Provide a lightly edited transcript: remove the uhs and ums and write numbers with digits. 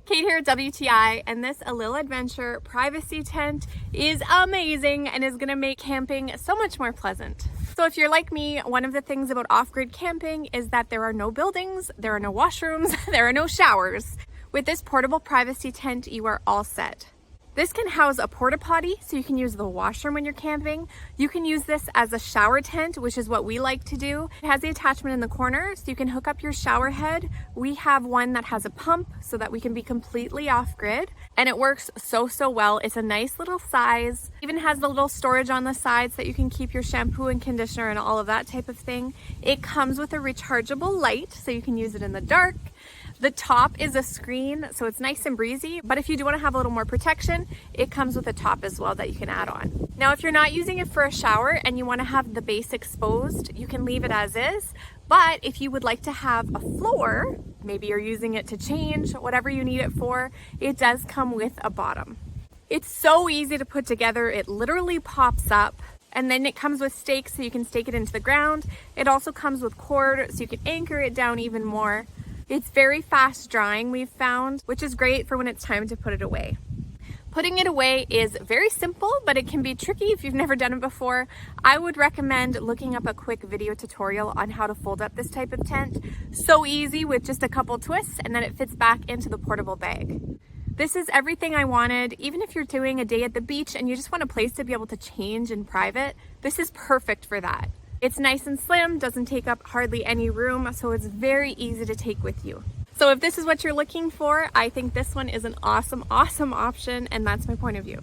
Kate here at WTI, and this Elil Adventure privacy tent is amazing and is gonna make camping so much more pleasant. So if you're like me, one of the things about off-grid camping is that there are no buildings, there are no washrooms, there are no showers. With this portable privacy tent, you are all set. This can house a porta potty, so you can use the washroom when you're camping. You can use this as a shower tent, which is what we like to do. It has the attachment in the corner, so you can hook up your shower head. We have one that has a pump so that we can be completely off-grid, and it works so well. It's a nice little size. Even has the little storage on the sides that you can keep your shampoo and conditioner and all of that type of thing. It comes with a rechargeable light, so you can use it in the dark. The top is a screen, so it's nice and breezy, but if you do want to have a little more protection, it comes with a top as well that you can add on. Now, if you're not using it for a shower and you want to have the base exposed, you can leave it as is, but if you would like to have a floor, maybe you're using it to change, whatever you need it for, it does come with a bottom. It's so easy to put together, it literally pops up. And then it comes with stakes, so you can stake it into the ground. It also comes with cord, so you can anchor it down even more. It's very fast drying, we've found, which is great for when it's time to put it away. Putting it away is very simple, but it can be tricky if you've never done it before. I would recommend looking up a quick video tutorial on how to fold up this type of tent. So easy with just a couple twists, and then it fits back into the portable bag. This is everything I wanted. Even if you're doing a day at the beach and you just want a place to be able to change in private, this is perfect for that. It's nice and slim, doesn't take up hardly any room, so it's very easy to take with you. So if this is what you're looking for, I think this one is an awesome option, and that's my point of view.